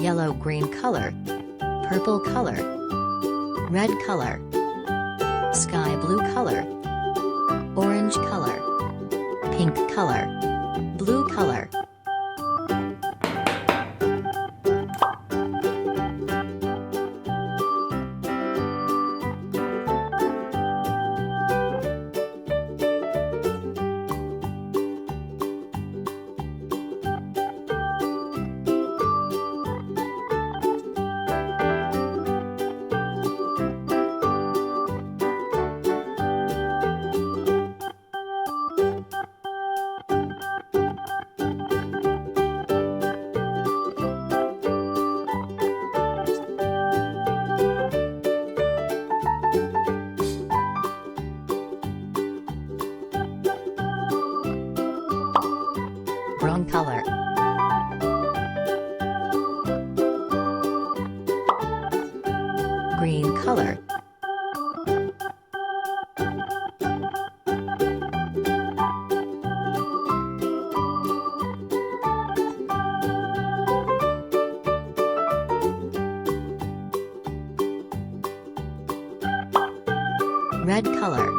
yellow-green color, purple color, red color, sky blue color, orange color, pink color, blue color. Brown color, green color, red color,